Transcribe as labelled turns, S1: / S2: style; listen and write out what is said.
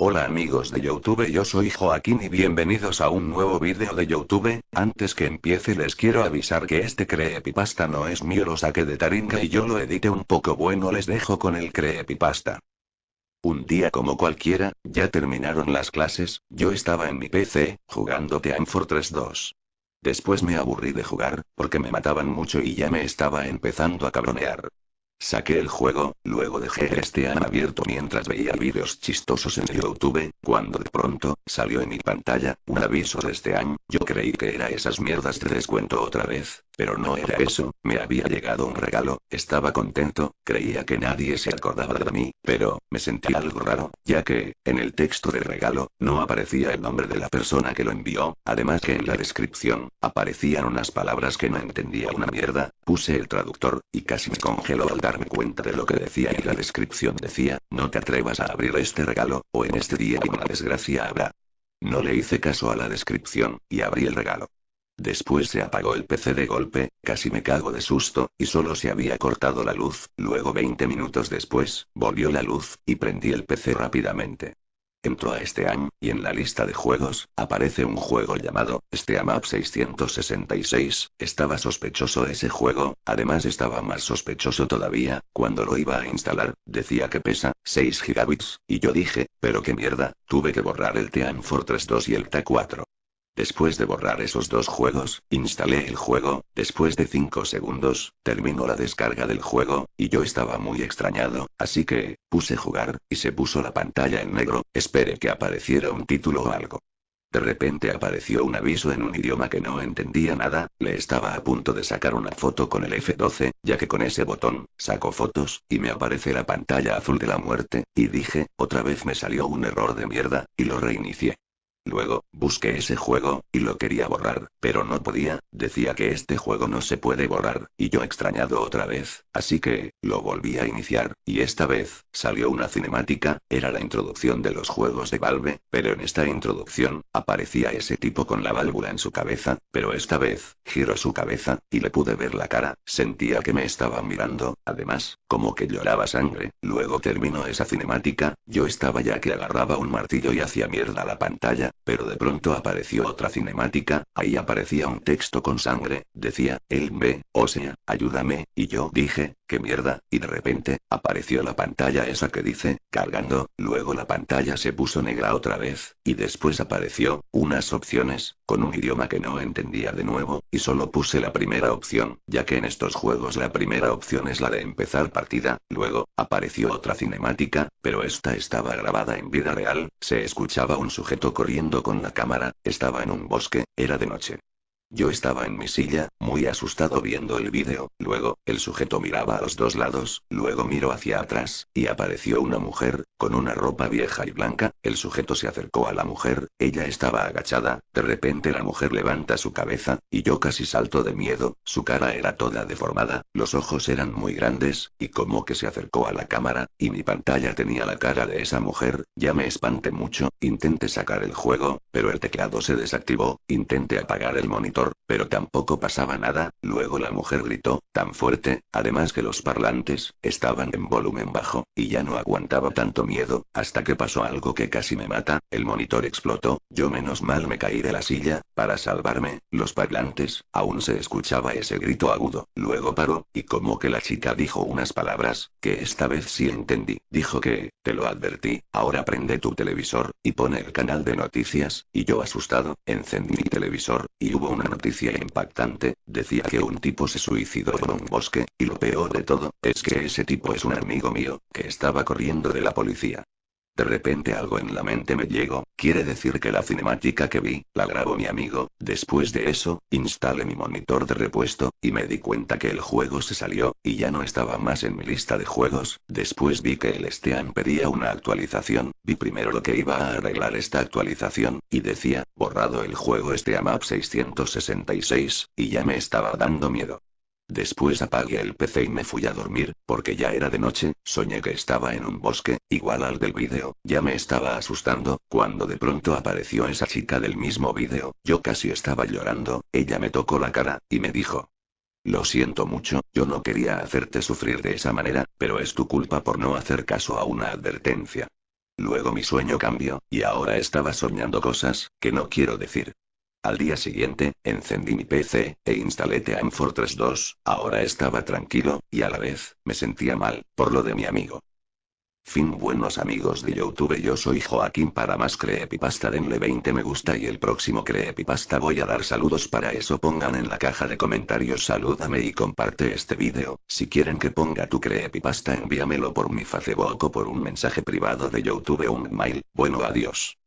S1: Hola amigos de YouTube, yo soy Joaquín y bienvenidos a un nuevo vídeo de YouTube. Antes que empiece les quiero avisar que este creepypasta no es mío, lo saqué de Taringa y yo lo edité un poco. Bueno, les dejo con el creepypasta. Un día como cualquiera, ya terminaron las clases, yo estaba en mi PC, jugando Team Fortress 2. Después me aburrí de jugar, porque me mataban mucho y ya me estaba empezando a cabronear. Saqué el juego, luego dejé este abierto mientras veía vídeos chistosos en YouTube, cuando de pronto, salió en mi pantalla, un aviso de Steam. Yo creí que era esas mierdas de descuento otra vez, pero no era eso, me había llegado un regalo, estaba contento, creía que nadie se acordaba de mí, pero, me sentí algo raro, ya que, en el texto del regalo, no aparecía el nombre de la persona que lo envió, además que en la descripción, aparecían unas palabras que no entendía una mierda. Puse el traductor, y casi me congeló al darme cuenta de lo que decía, y la descripción decía: no te atrevas a abrir este regalo, o en este día una desgracia habrá. No le hice caso a la descripción, y abrí el regalo. Después se apagó el PC de golpe, casi me cago de susto, y solo se había cortado la luz. Luego 20 minutos después, volvió la luz, y prendí el PC rápidamente. Entró a Steam, y en la lista de juegos, aparece un juego llamado Steam Up 666, estaba sospechoso ese juego, además estaba más sospechoso todavía, cuando lo iba a instalar, decía que pesa 6 gigabits, y yo dije, pero qué mierda, tuve que borrar el Team Fortress 2 y el TA4. Después de borrar esos dos juegos, instalé el juego. Después de 5 segundos, terminó la descarga del juego, y yo estaba muy extrañado, así que, puse jugar, y se puso la pantalla en negro, esperé que apareciera un título o algo. De repente apareció un aviso en un idioma que no entendía nada, le estaba a punto de sacar una foto con el F12, ya que con ese botón, saco fotos, y me aparece la pantalla azul de la muerte, y dije, otra vez me salió un error de mierda, y lo reinicié. Luego, busqué ese juego, y lo quería borrar, pero no podía, decía que este juego no se puede borrar, y yo extrañado otra vez, así que, lo volví a iniciar, y esta vez, salió una cinemática, era la introducción de los juegos de Valve, pero en esta introducción, aparecía ese tipo con la válvula en su cabeza, pero esta vez, giró su cabeza, y le pude ver la cara, sentía que me estaba mirando, además, como que lloraba sangre. Luego terminó esa cinemática, yo estaba ya que agarraba un martillo y hacía mierda la pantalla, pero de pronto apareció otra cinemática, ahí aparecía un texto con sangre, decía, o sea, ayúdame, y yo dije, qué mierda, y de repente, apareció la pantalla esa que dice, cargando, luego la pantalla se puso negra otra vez, y después apareció, unas opciones, con un idioma que no entendía de nuevo, y solo puse la primera opción, ya que en estos juegos la primera opción es la de empezar partida. Luego, apareció otra cinemática, pero esta estaba grabada en vida real, se escuchaba un sujeto corriendo con la cámara, estaba en un bosque, era de noche. Yo estaba en mi silla, muy asustado viendo el vídeo, luego, el sujeto miraba a los dos lados, luego miró hacia atrás, y apareció una mujer, con una ropa vieja y blanca, el sujeto se acercó a la mujer, ella estaba agachada, de repente la mujer levanta su cabeza, y yo casi salto de miedo, su cara era toda deformada, los ojos eran muy grandes, y como que se acercó a la cámara, y mi pantalla tenía la cara de esa mujer, ya me espanté mucho, intenté sacar el juego, pero el teclado se desactivó, intenté apagar el monitor, pero tampoco pasaba nada. Luego la mujer gritó, tan fuerte, además que los parlantes, estaban en volumen bajo, y ya no aguantaba tanto miedo, hasta que pasó algo que casi me mata, el monitor explotó, yo menos mal me caí de la silla, para salvarme, los parlantes, aún se escuchaba ese grito agudo, luego paró, y como que la chica dijo unas palabras, que esta vez sí entendí, dijo que, te lo advertí, ahora prende tu televisor, y pone el canal de noticias, y yo asustado, encendí mi televisor, y hubo una noticia impactante, decía que un tipo se suicidó en un bosque, y lo peor de todo, es que ese tipo es un amigo mío, que estaba corriendo de la policía. De repente algo en la mente me llegó, quiere decir que la cinemática que vi, la grabó mi amigo. Después de eso, instalé mi monitor de repuesto, y me di cuenta que el juego se salió, y ya no estaba más en mi lista de juegos. Después vi que el Steam pedía una actualización, vi primero lo que iba a arreglar esta actualización, y decía, borrado el juego Steam Up 666, y ya me estaba dando miedo. Después apagué el PC y me fui a dormir, porque ya era de noche, soñé que estaba en un bosque, igual al del vídeo, ya me estaba asustando, cuando de pronto apareció esa chica del mismo vídeo, yo casi estaba llorando, ella me tocó la cara, y me dijo: lo siento mucho, yo no quería hacerte sufrir de esa manera, pero es tu culpa por no hacer caso a una advertencia. Luego mi sueño cambió, y ahora estaba soñando cosas, que no quiero decir. Al día siguiente, encendí mi PC, e instalé Team Fortress 2, ahora estaba tranquilo, y a la vez, me sentía mal, por lo de mi amigo. Fin. Buenos amigos de YouTube, yo soy Joaquín. Para más creepypasta denle 20 me gusta y el próximo creepypasta voy a dar saludos. Para eso pongan en la caja de comentarios salúdame y comparte este vídeo. Si quieren que ponga tu creepypasta envíamelo por mi Facebook o por un mensaje privado de YouTube o un mail. Bueno, adiós.